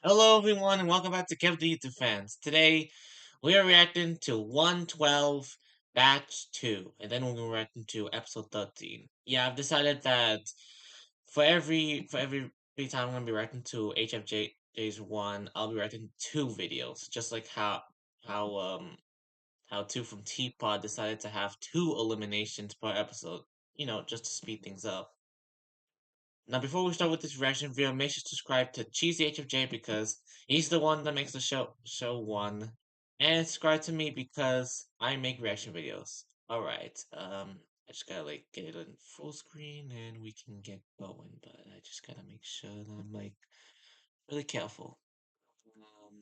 Hello everyone and welcome back to Kev the YouTube fans. Today we are reacting to 112 Batch 2 and then we're gonna reacting to episode 13. Yeah, I've decided that for every time I'm gonna be reacting to HFJ's one, I'll be reacting two videos. Just like how how two from Teapot decided to have two eliminations per episode. Just to speed things up. Now, before we start with this reaction video, make sure to subscribe to Cheesy HFJ because he's the one that makes the show one, and subscribe to me because I make reaction videos. All right, I just gotta get it in full screen and we can get going. But I just gotta make sure that I'm really careful. Um,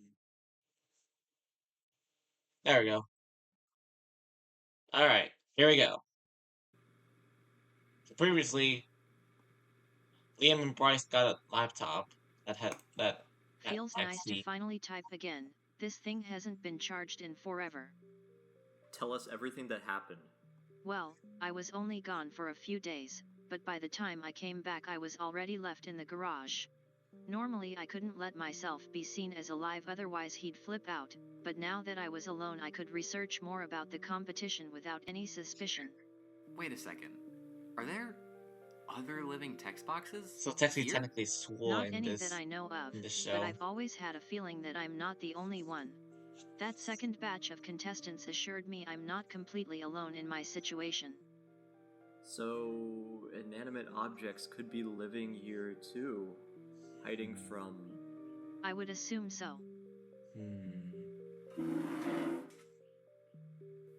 there we go. All right, here we go. Previously, Liam and Bryce got a laptop that Feels nice to actually. finally type again. This thing hasn't been charged in forever. Tell us everything that happened. Well, I was only gone for a few days, but by the time I came back I was already left in the garage. Normally I couldn't let myself be seen as alive, otherwise he'd flip out, but now that I was alone I could research more about the competition without any suspicion. Wait a second. Are there other living text boxes? So Here? technically swore Not in any that this I know of, in the but show. I've always had a feeling that I'm not the only one. That second batch of contestants assured me I'm not completely alone in my situation. So, inanimate objects could be living here too, hiding from. I would assume so.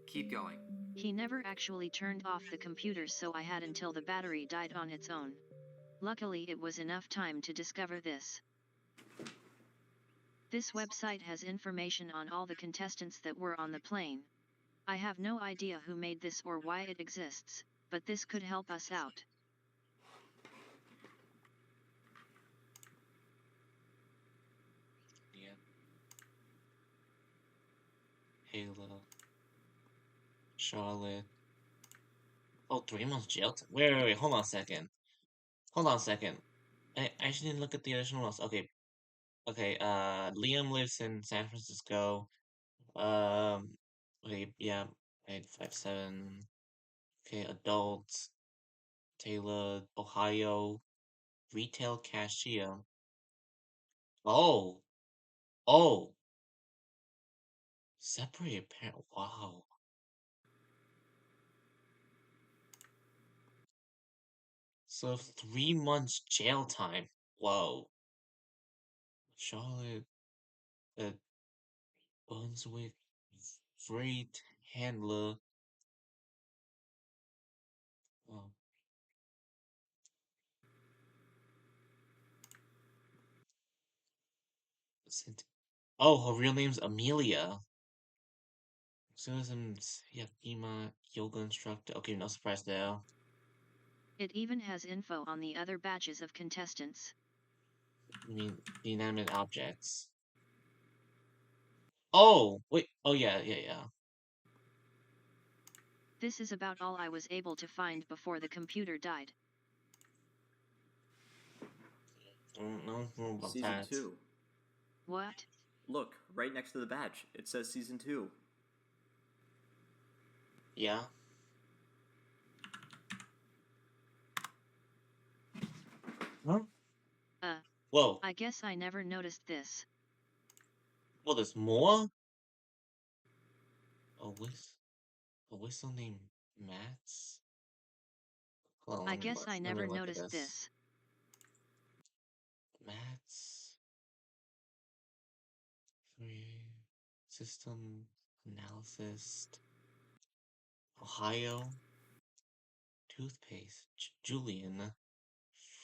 Keep going. He never actually turned off the computers, so I had until the battery died on its own. Luckily it was enough time to discover this. This website has information on all the contestants that were on the plane. I have no idea who made this or why it exists, but this could help us out. Yeah. Halo. Charlotte. Oh, 3 months jail time. Wait, hold on a second. Hold on a second. I actually didn't look at the additional ones. Okay, Liam lives in San Francisco. Okay, yeah, 857. Okay, adults. Taylor, Ohio. Retail cashier. Oh, oh. Separated parent. Wow. So 3 months jail time. Whoa. Charlotte, uh, Brunswick, freight handler. Oh, oh, her real name's Amelia. Citizens, Yakima, yoga instructor. Okay, no surprise there. It even has info on the other batches of contestants. I mean, the inanimate objects. Oh, wait. Oh, yeah. This is about all I was able to find before the computer died. Don't know about Season that. 2. What? Look, right next to the badge, it says Season 2. Yeah. Huh? Whoa. I guess I never noticed this. Well, there's more? A whistle named Mats? Hold on, I guess I let me never look at noticed this. this. Mats. Free system analysis. Ohio. Toothpaste. Julian.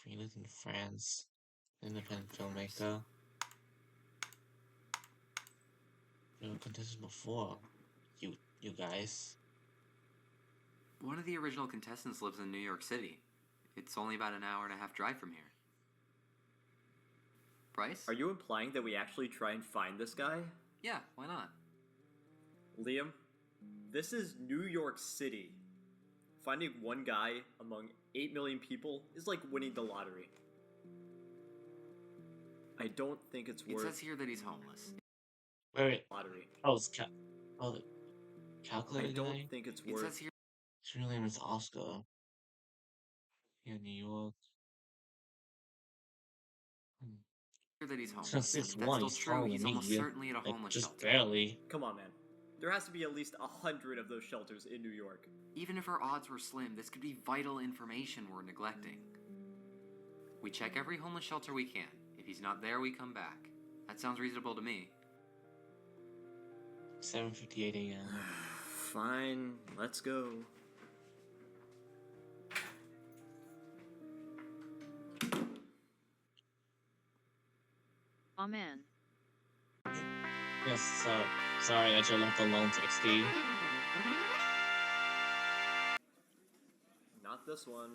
Freelance in France. Independent filmmaker. No contested before. You guys. One of the original contestants lives in New York City. It's only about an hour and a half drive from here. Bryce? Are you implying that we actually try and find this guy? Yeah, why not? Liam, this is New York City. Finding one guy among 8 million people is like winning the lottery. I don't think it's It worth says here that he's homeless. Wait. lottery. Oh, the I calculator don't guy? think it's It worth. says here His real name is Oscar. Yeah, New York. that he's So homeless. six If one, that's still he's true, taller he's than almost me. certainly at a Like, homeless just shelter. barely. Come on, man. There has to be at least 100 of those shelters in New York. Even if our odds were slim, this could be vital information we're neglecting. We check every homeless shelter we can. If he's not there, we come back. That sounds reasonable to me. 7:58 a.m. Fine, let's go. Aw man. Yes, sorry that you're left alone, XD. Not this one.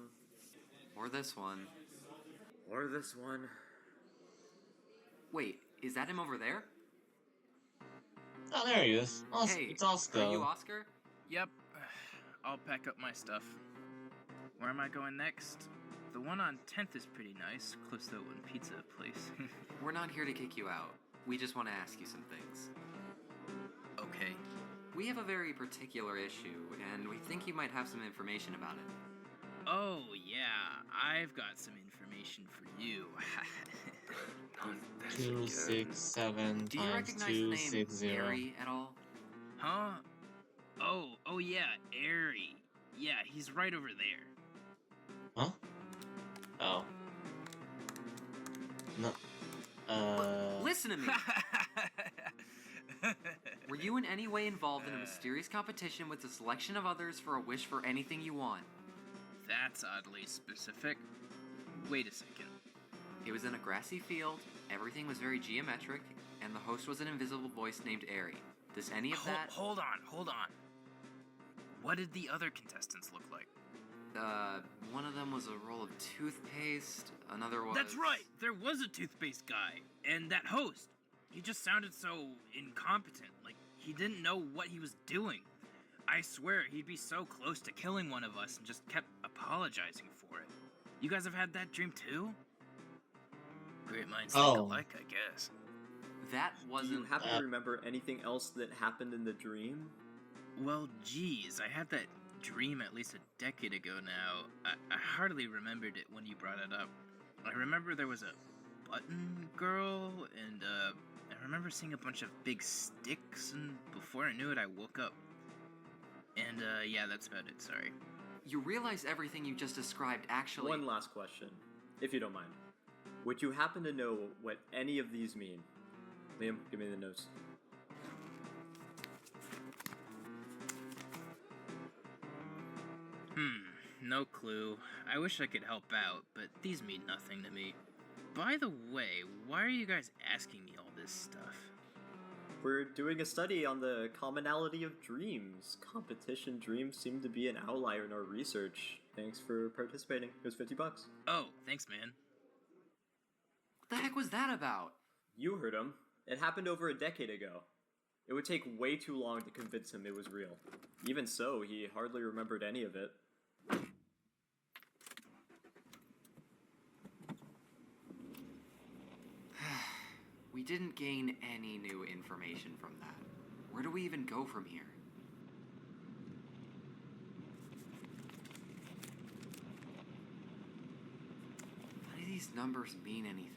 Or this one. Or this one. Wait, is that him over there? Oh, there he is. Hey, It's Oscar. are you Oscar? Yep. I'll pack up my stuff. Where am I going next? The one on 10th is pretty nice, close to that one pizza place. We're not here to kick you out. We just want to ask you some things. Okay. We have a very particular issue, and we think you might have some information about it. Oh, yeah. I've got some information for you. 267 Do you times recognize the name 260. Harry at all? Huh? Oh yeah, Airy. Yeah, he's right over there. Huh? Oh. No. Listen to me! Were you in any way involved in a mysterious competition with a selection of others for a wish for anything you want? That's oddly specific. Wait a second. It was in a grassy field, everything was very geometric, and the host was an invisible voice named Airy. Does any of that... Hold on. What did the other contestants look like? One of them was a roll of toothpaste, another was... That's right! There was a toothpaste guy, and that host. He just sounded so incompetent, like he didn't know what he was doing. I swear he'd be so close to killing one of us and just kept apologizing for it. You guys have had that dream too? Great minds think alike, I guess. That Do wasn't... you happen to remember anything else that happened in the dream? Well, geez, I had that dream at least a decade ago now. I hardly remembered it when you brought it up. I remember there was a button girl, and I remember seeing a bunch of big sticks, and before I knew it, I woke up. And yeah, that's about it, sorry. You realize everything you just described actually... One last question, if you don't mind. Would you happen to know what any of these mean? Liam, give me the notes. No clue. I wish I could help out, but these mean nothing to me. By the way, why are you guys asking me all this stuff? We're doing a study on the commonality of dreams. Competition dreams seem to be an outlier in our research. Thanks for participating. Here's $50. Oh, thanks, man. What the heck was that about? You heard him. It happened over a decade ago. It would take way too long to convince him it was real. Even so, he hardly remembered any of it. We didn't gain any new information from that. Where do we even go from here? None of these numbers mean anything.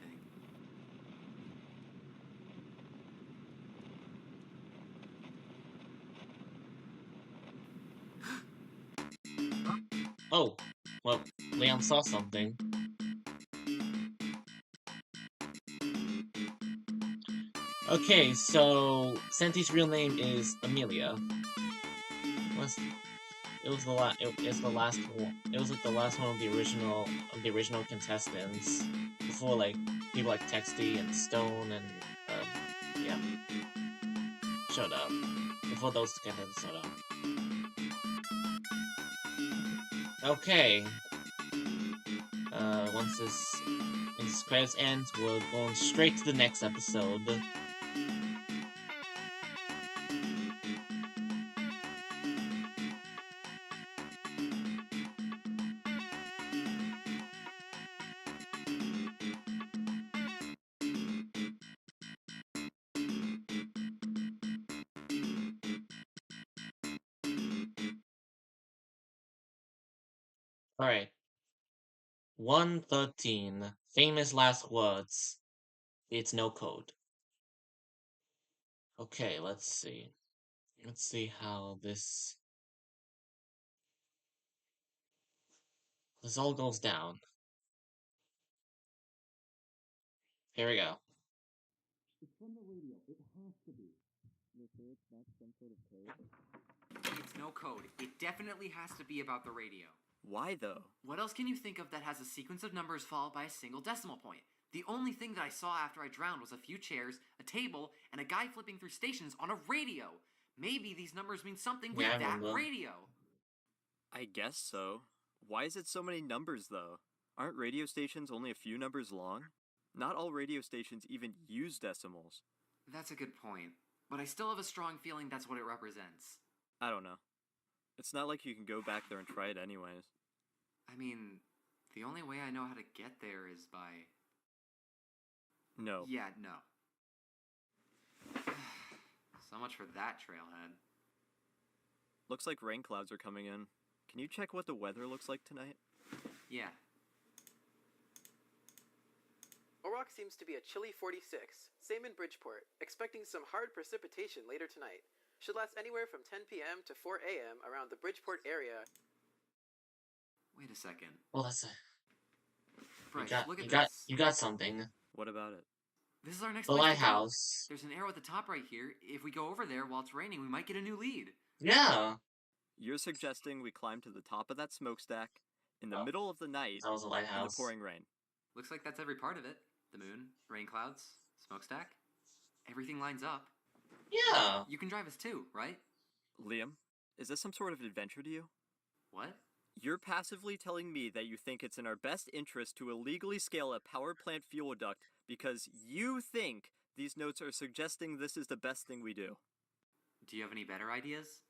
Oh, well, Leon saw something. Okay, so Santi's real name is Amelia. It was the last. It's the last one. It was like the last one of the original contestants before like people like Texty and Stone and yeah showed up. Before those contestants showed up. Okay. Once this credits ends, we're going straight to the next episode. Alright. 113. Famous last words. It's no code. Okay, let's see. Let's see how this all goes down. Here we go. It's from the radio. It has to be. You're sure it's not some sort of code? It's no code. It definitely has to be about the radio. Why, though? What else can you think of that has a sequence of numbers followed by a single decimal point? The only thing that I saw after I drowned was a few chairs, a table, and a guy flipping through stations on a radio. Maybe these numbers mean something with Yeah, I that remember. radio. I guess so. Why is it so many numbers, though? Aren't radio stations only a few numbers long? Not all radio stations even use decimals. That's a good point. But I still have a strong feeling that's what it represents. I don't know. It's not like you can go back there and try it anyways. I mean, the only way I know how to get there is by... No. Yeah, no. So much for that trailhead. Looks like rain clouds are coming in. Can you check what the weather looks like tonight? Yeah. Orok seems to be a chilly 46. Same in Bridgeport. Expecting some hard precipitation later tonight. Should last anywhere from 10 p.m. to 4 a.m. around the Bridgeport area. Wait a second. Well, that's Bryce, look at you this. got something. What about it? This is our next The place to go. lighthouse. There's an arrow at the top right here. If we go over there while it's raining, we might get a new lead. Yeah. You're suggesting we climb to the top of that smokestack in the middle of the night That was a in the lighthouse. pouring rain. Looks like that's every part of it. The moon, rain clouds, smokestack. Everything lines up. Yeah. You can drive us too, right? Liam, is this some sort of adventure to you? What? You're passively telling me that you think it's in our best interest to illegally scale a power plant fuel duct because you think these notes are suggesting this is the best thing we do. Do you have any better ideas?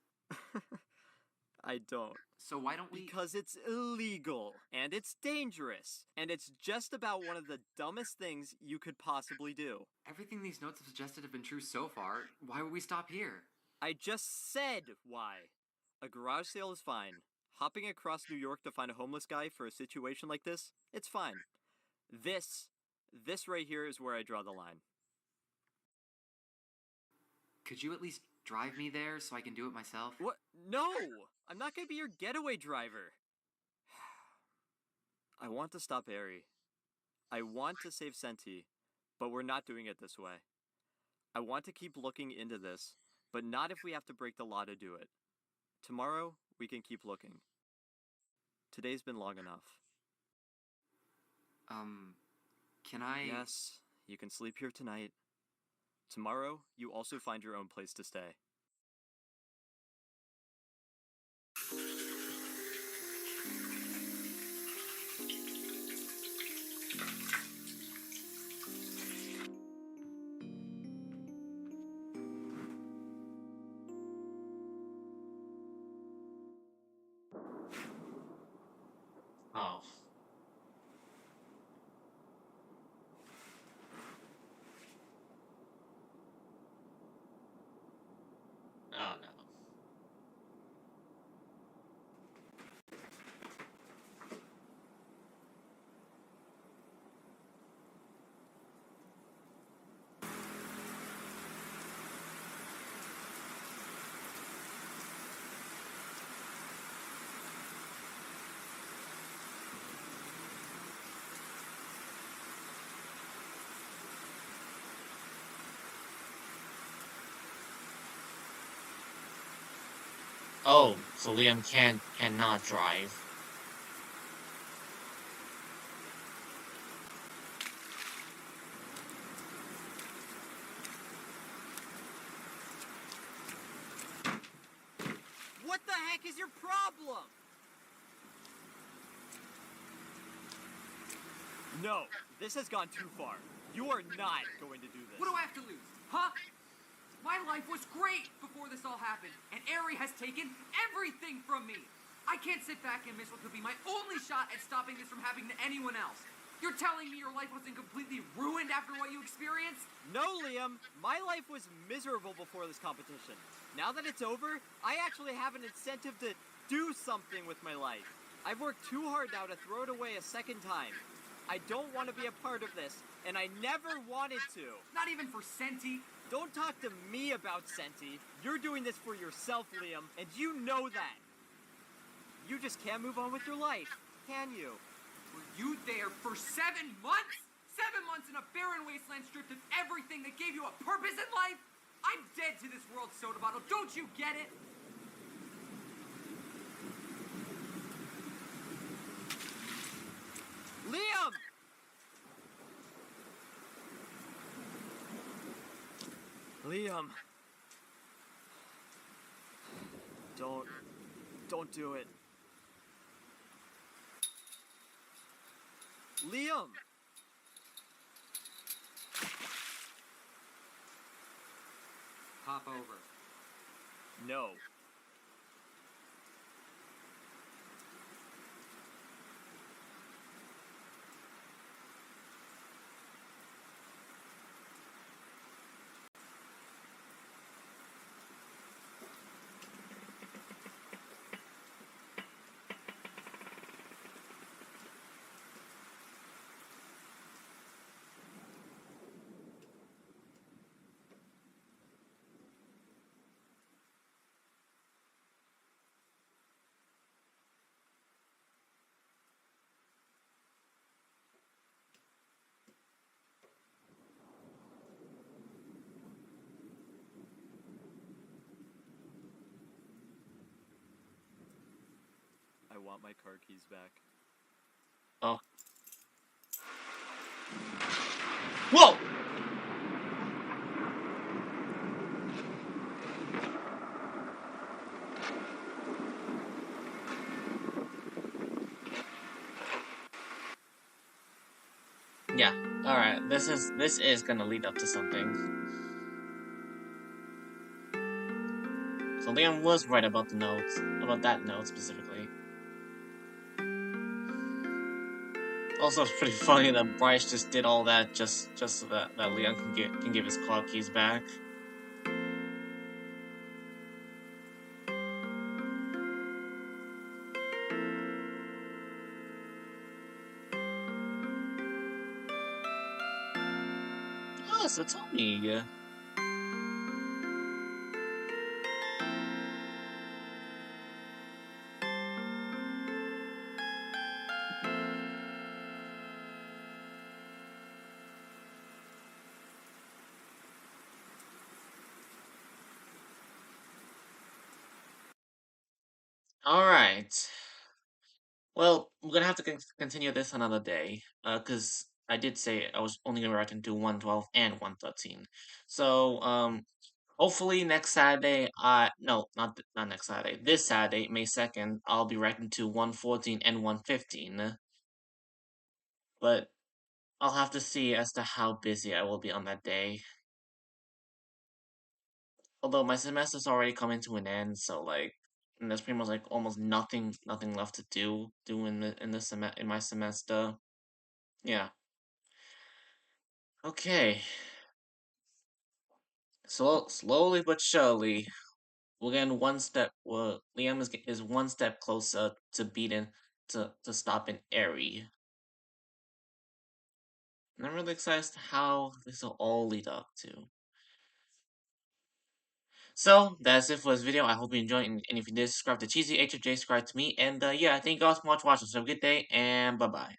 I don't. So why don't we... Because it's illegal, and it's dangerous, and it's just about one of the dumbest things you could possibly do. Everything these notes have suggested have been true so far. Why would we stop here? I just said why. A garage sale is fine. Hopping across New York to find a homeless guy for a situation like this, it's fine. This right here is where I draw the line. Could you at least drive me there so I can do it myself? What? No! I'm not gonna be your getaway driver. I want to stop Ari. I want to save Senti, but we're not doing it this way. I want to keep looking into this, but not if we have to break the law to do it. Tomorrow, we can keep looking. Today's been long enough. Can I... Yes, you can sleep here tonight. Tomorrow, you also find your own place to stay. Oh. Oh no. Oh, so Liam cannot drive. What the heck is your problem? No, this has gone too far. You are not going to do this. What do I have to lose? Huh? My life was great before this all happened, and Ari has taken everything from me. I can't sit back and miss what could be my only shot at stopping this from happening to anyone else. You're telling me your life wasn't completely ruined after what you experienced? No, Liam. My life was miserable before this competition. Now that it's over, I actually have an incentive to do something with my life. I've worked too hard now to throw it away a second time. I don't want to be a part of this, and I never wanted to. Not even for Senti. Don't talk to me about Senti. You're doing this for yourself, Liam, and you know that. You just can't move on with your life, can you? Were you there for 7 months? 7 months in a barren wasteland stripped of everything that gave you a purpose in life? I'm dead to this world soda bottle. Don't you get it? Liam! Liam. Don't do it. Liam! Hop over. No. I want my car keys back. Oh. Whoa! Yeah. All right. This is gonna lead up to something. So Liam was right about the notes, about that note specifically. Also, it's pretty funny that Bryce just did all that just so that Liam can give his car keys back. Oh, so Tony. All right. Well, we're gonna have to continue this another day, because I did say I was only gonna react into 112 and 113. So, hopefully next Saturday, no, not next Saturday, this Saturday, May 2nd, I'll be reacting to 114 and 115. But I'll have to see as to how busy I will be on that day. Although my semester's already coming to an end, so like, and there's pretty much like almost nothing left to do in my semester. Yeah. Okay. Slowly but surely, we're getting one step. Well, Liam is one step closer to beating to stopping Eri. And I'm really excited as to how this will all lead up to. So that's it for this video. I hope you enjoyed, and if you did, subscribe to Cheesy HFJ, subscribe to me, and yeah, thank you guys so much for watching. So have a good day, and bye bye.